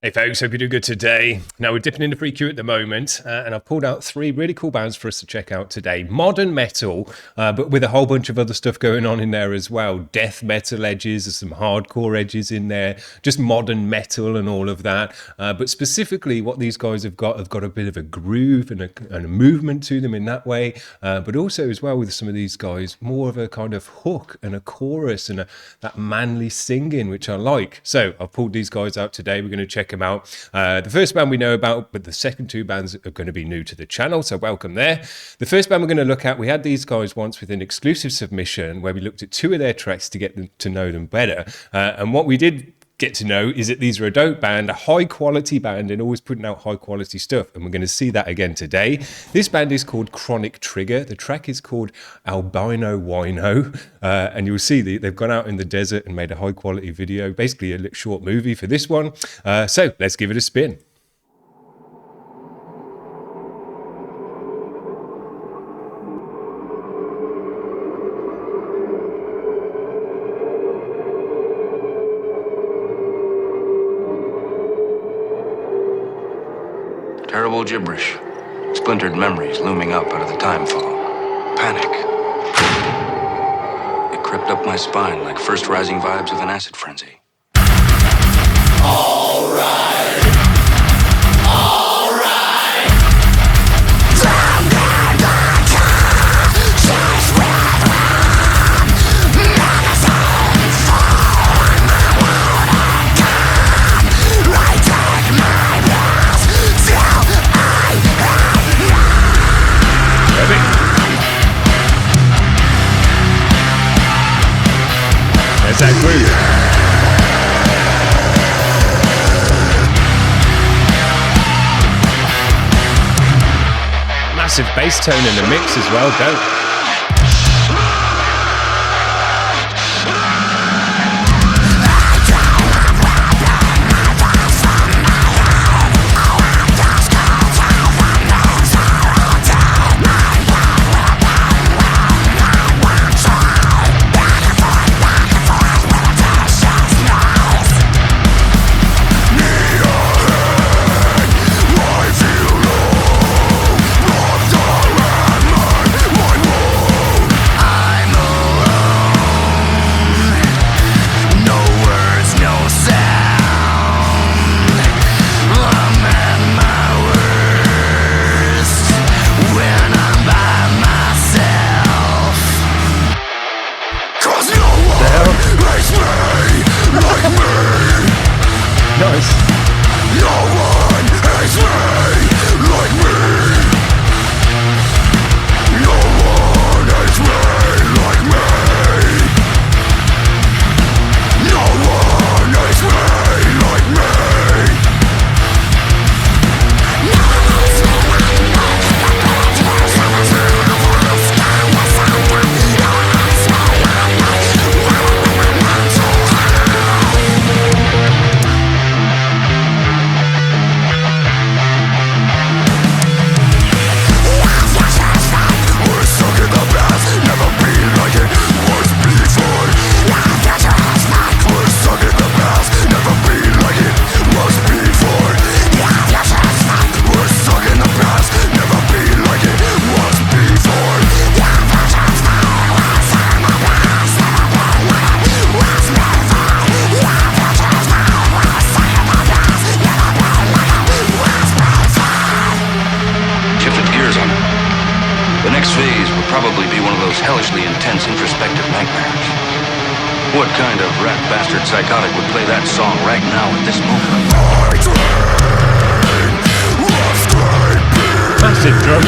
Hey folks, hope you're doing good today. Now we're dipping into free queue at the moment, and I've pulled out 3 really cool bands for us to check out today. Modern metal, but with a whole bunch of other stuff going on in there as well. Death metal edges, there's some hardcore edges in there, just modern metal and all of that. But specifically what these guys have got a bit of a groove and a movement to them in that way. But also as well with some of these guys, more of a kind of hook and a chorus and that manly singing, which I like. So I've pulled these guys out today. We're going to check them out. The first band we know about, but the second 2 bands are going to be new to the channel, so welcome there. The first band we're going to look at, we had these guys once with an exclusive submission where we looked at 2 of their tracks to get them to know them better, and what we did get to know is that these are a dope band, a high quality band, and always putting out high quality stuff, and we're going to see that again today. This band is called Chronic Trigger. The track is called Albino Whino, and you'll see they've gone out in the desert and made a high quality video, basically a short movie for this one. So let's give it a spin. Terrible gibberish. Splintered memories looming up out of the time fog. Panic. It crept up my spine like first rising vibes of an acid frenzy. All right. There's that groove. Massive bass tone in the mix as well, dope. Nice. No one hates me like me. No one hates me like me. No one hates me like me. Probably be one of those hellishly intense introspective nightmares. What kind of rat bastard psychotic would play that song right now at this moment? Massive drum.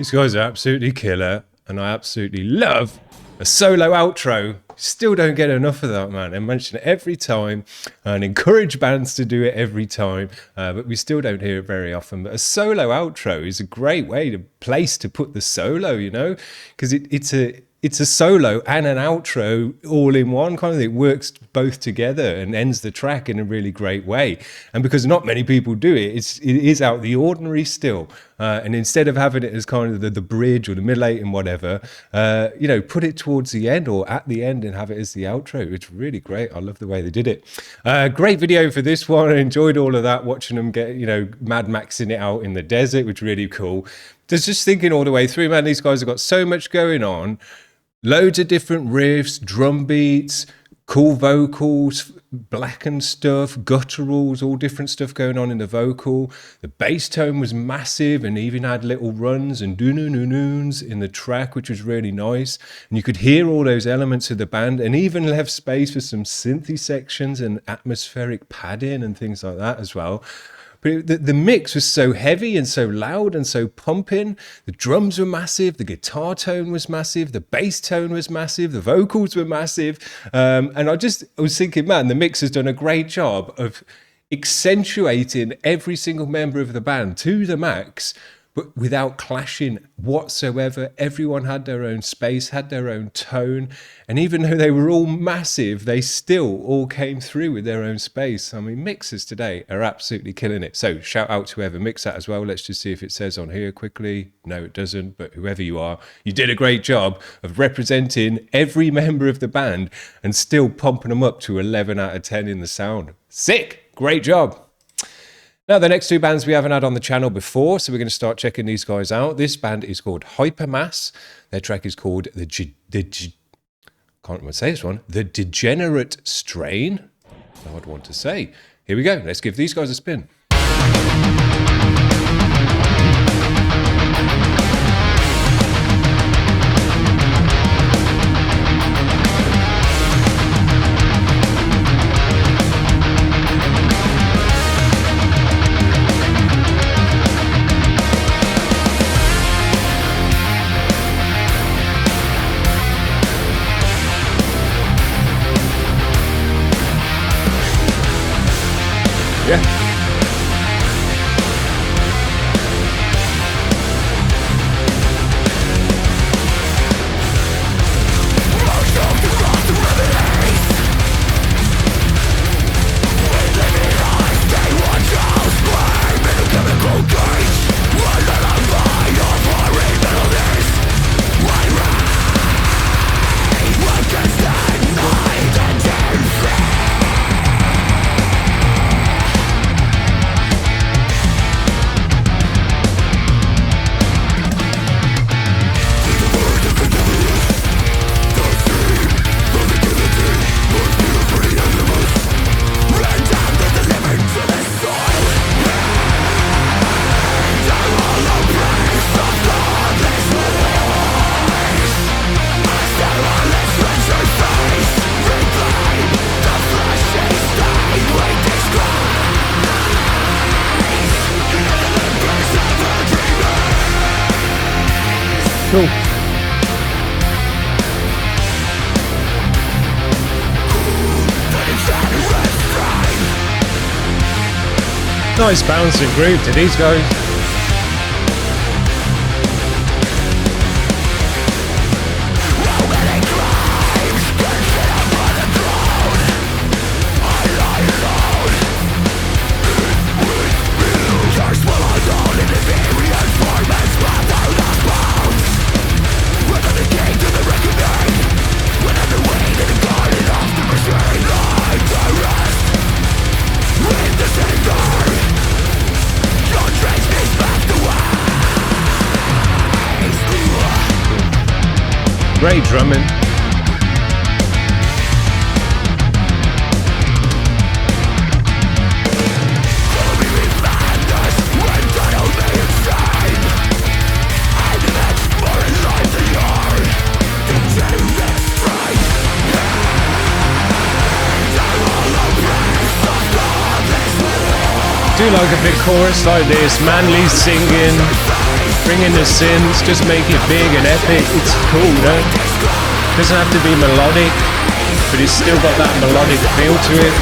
These guys are absolutely killer, and I absolutely love a solo outro. Still don't get enough of that, man. I mention it every time and encourage bands to do it every time, but we still don't hear it very often. But a solo outro is a great way to place to put the solo, you know, because it's a solo and an outro all in one kind of thing. It works both together and ends the track in a really great way. And because not many people do it, it is out of the ordinary still. And instead of having it as kind of the bridge or the middle eight and whatever, you know, put it towards the end or at the end and have it as the outro. It's really great. I love the way they did it. Great video for this one. I enjoyed all of that, watching them get, you know, Mad Maxing it out in the desert, which was really cool. Just thinking all the way through, man, these guys have got so much going on. Loads of different riffs, drum beats, cool vocals, blackened stuff, gutturals, all different stuff going on in the vocal. The bass tone was massive and even had little runs and doo-noo-noo-noons in the track, which was really nice. And you could hear all those elements of the band and even left space for some synthy sections and atmospheric padding and things like that as well. But the mix was so heavy and so loud and so pumping. The drums were massive. The guitar tone was massive. The bass tone was massive. The vocals were massive. And I was thinking, man, the mix has done a great job of accentuating every single member of the band to the max, but without clashing whatsoever. Everyone had their own space, had their own tone. And even though they were all massive, they still all came through with their own space. I mean, mixers today are absolutely killing it. So shout out to whoever mixed that as well. Let's just see if it says on here quickly. No, it doesn't. But whoever you are, you did a great job of representing every member of the band and still pumping them up to 11 out of 10 in the sound. Sick. Great job. Now, the next two bands we haven't had on the channel before, so we're going to start checking these guys out. This band is called Hypermass. Their track is called The Degenerate Strain. That's a hard one to say. Here we go. Let's give these guys a spin. Yeah. Cool. Nice bouncing groove to these guys. Great drumming. Do like a big chorus like this, manly singing. Bring in the synths, just make it big and epic. It's cool, no? Doesn't have to be melodic, but it's still got that melodic feel to it.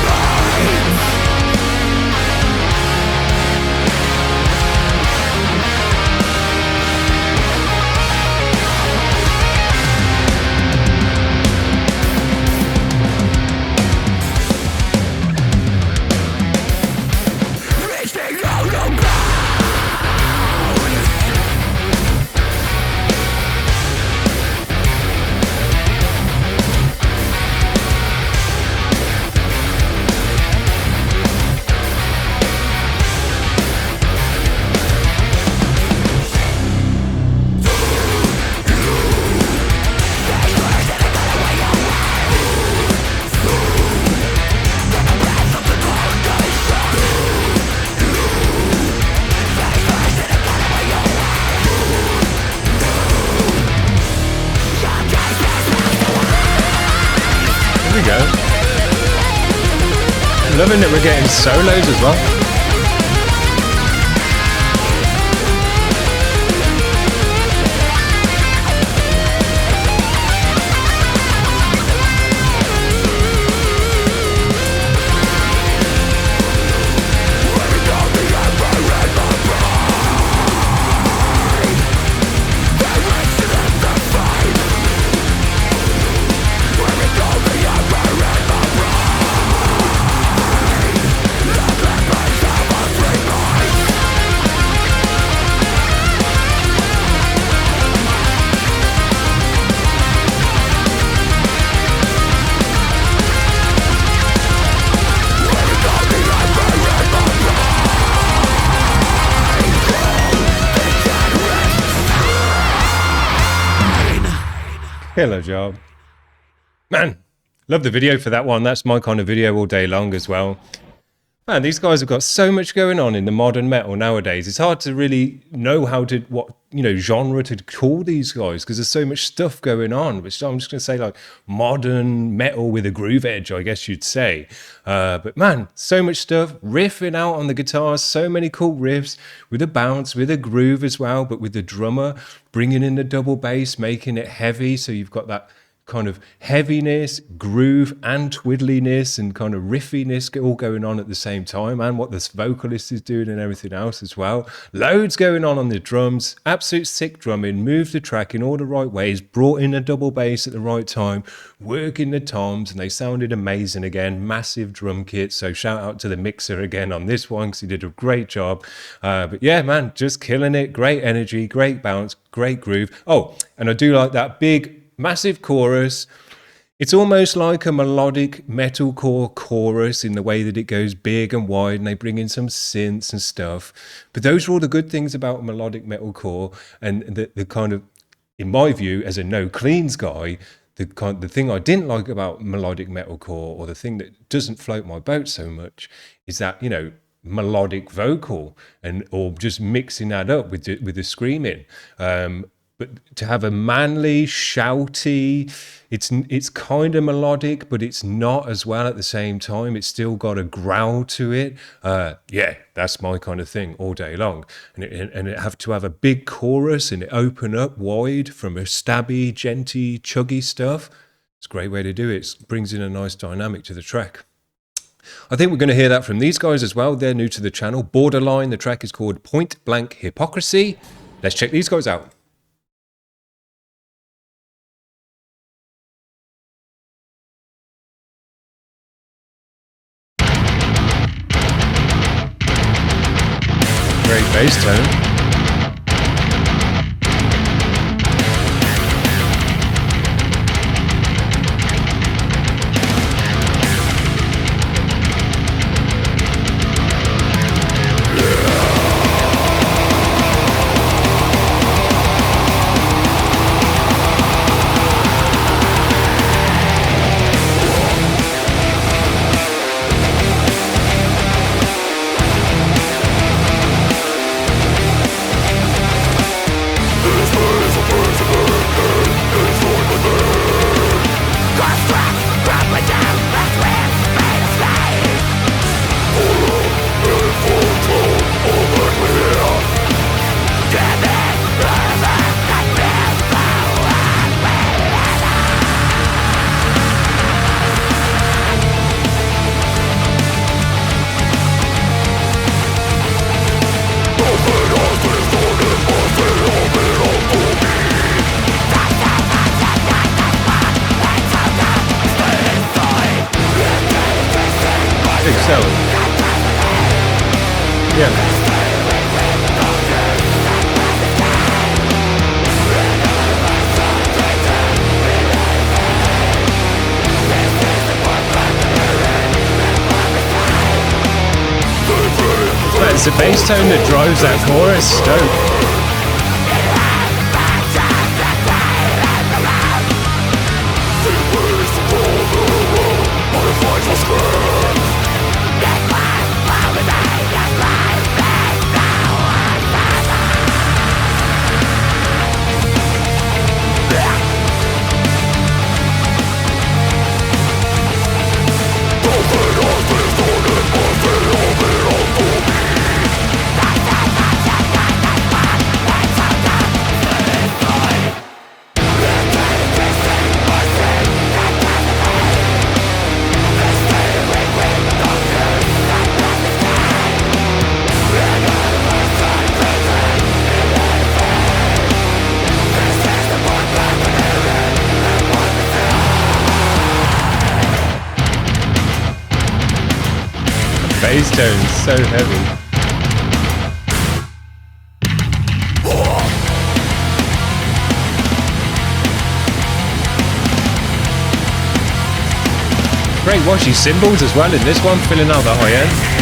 Loving that we're getting solos as well. Killer job. Man, love the video for that one. That's my kind of video all day long as well. Man, these guys have got so much going on in the modern metal nowadays. It's hard to really know what genre to call these guys because there's so much stuff going on. Which I'm just going to say like modern metal with a groove edge, I guess you'd say. But man, so much stuff. Riffing out on the guitars, so many cool riffs with a bounce, with a groove as well, but with the drummer bringing in the double bass, making it heavy. So you've got that kind of heaviness, groove, and twiddliness and kind of riffiness all going on at the same time, and what this vocalist is doing and everything else as well. Loads going on the drums, absolute sick drumming, moved the track in all the right ways, brought in a double bass at the right time, working the toms, and they sounded amazing again. Massive drum kit, so shout out to the mixer again on this one because he did a great job. But yeah, man, just killing it. Great energy, great bounce, great groove. Oh, and I do like that big massive chorus. It's almost like a melodic metalcore chorus in the way that it goes big and wide and they bring in some synths and stuff. But those are all the good things about melodic metalcore, and the kind of, in my view, as a no cleans guy, the thing I didn't like about melodic metalcore, or the thing that doesn't float my boat so much, is that, melodic vocal or just mixing that up with the screaming. But to have a manly, shouty, it's kind of melodic, but it's not as well at the same time. It's still got a growl to it. Yeah, that's my kind of thing all day long. And it have to have a big chorus and it open up wide from a stabby, genty, chuggy stuff. It's a great way to do it. It brings in a nice dynamic to the track. I think we're going to hear that from these guys as well. They're new to the channel. Borderline, the track is called Point Blank Hypocrisy. Let's check these guys out. Great bass tone. sound. Yeah. It's the bass tone that drives that chorus. Dope. Bass tone's so heavy. Great washy cymbals as well in this one, filling out the high end.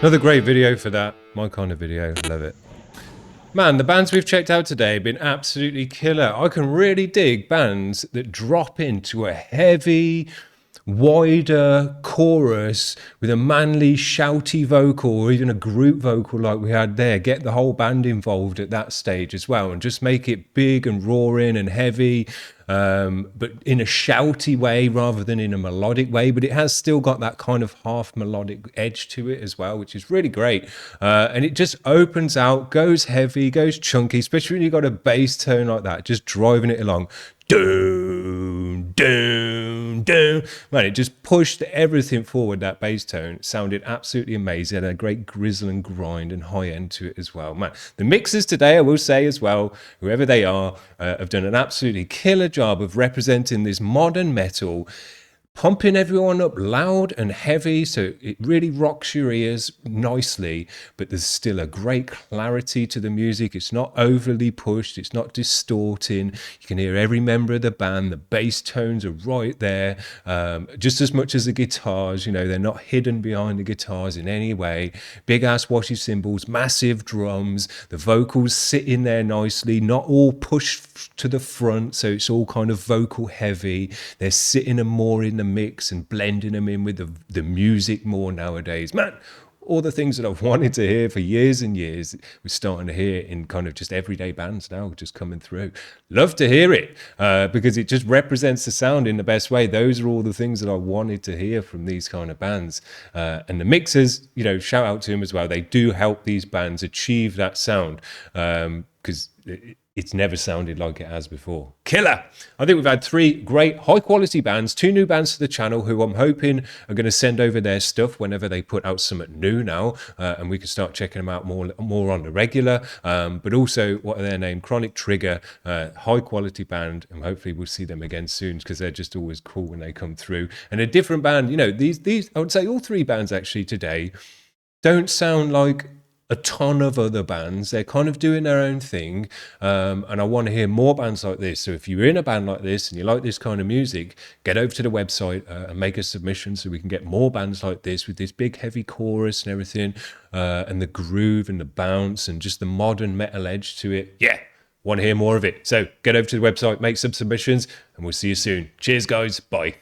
Another great video for that. My kind of video. Love it. Man, the bands we've checked out today have been absolutely killer. I can really dig bands that drop into a heavy, wider chorus with a manly, shouty vocal, or even a group vocal like we had there. Get the whole band involved at that stage as well, and just make it big and roaring and heavy, but in a shouty way rather than in a melodic way. But it has still got that kind of half melodic edge to it as well, which is really great. And it just opens out, goes heavy, goes chunky, especially when you've got a bass tone like that, just driving it along. Doom, doom, doom. Man, it just pushed everything forward, that bass tone. It sounded absolutely amazing. It had a great grizzle and grind and high end to it as well. Man, the mixers today, I will say as well, whoever they are, have done an absolutely killer job of representing this modern metal, pumping everyone up loud and heavy, so it really rocks your ears nicely, but there's still a great clarity to the music. It's not overly pushed, it's not distorting. You can hear every member of the band. The bass tones are right there, just as much as the guitars. You know, they're not hidden behind the guitars in any way. Big ass washy cymbals, massive drums, the vocals sit in there nicely, not all pushed to the front, so it's all kind of vocal heavy. They're sitting and more in the mix and blending them in with the music more nowadays. Man, all the things that I've wanted to hear for years and years, we're starting to hear in kind of just everyday bands now, just coming through. Love to hear it, because it just represents the sound in the best way. Those are all the things that I wanted to hear from these kind of bands. And the mixers, you know, shout out to them as well. They do help these bands achieve that sound, because it's never sounded like it has before. Killer! I think we've had 3 great high-quality bands, 2 new bands to the channel who I'm hoping are going to send over their stuff whenever they put out something new now, and we can start checking them out more on the regular. But also, what are their name? Chronic Trigger, high-quality band, and hopefully we'll see them again soon, because they're just always cool when they come through. And a different band, you know, these I would say all 3 bands actually today don't sound like a ton of other bands. They're kind of doing their own thing, and I want to hear more bands like this. So if you're in a band like this and you like this kind of music, get over to the website and make a submission so we can get more bands like this with this big heavy chorus and everything, and the groove and the bounce and just the modern metal edge to it. Yeah, want to hear more of it. So get over to the website, make some submissions, and we'll see you soon. Cheers guys, bye.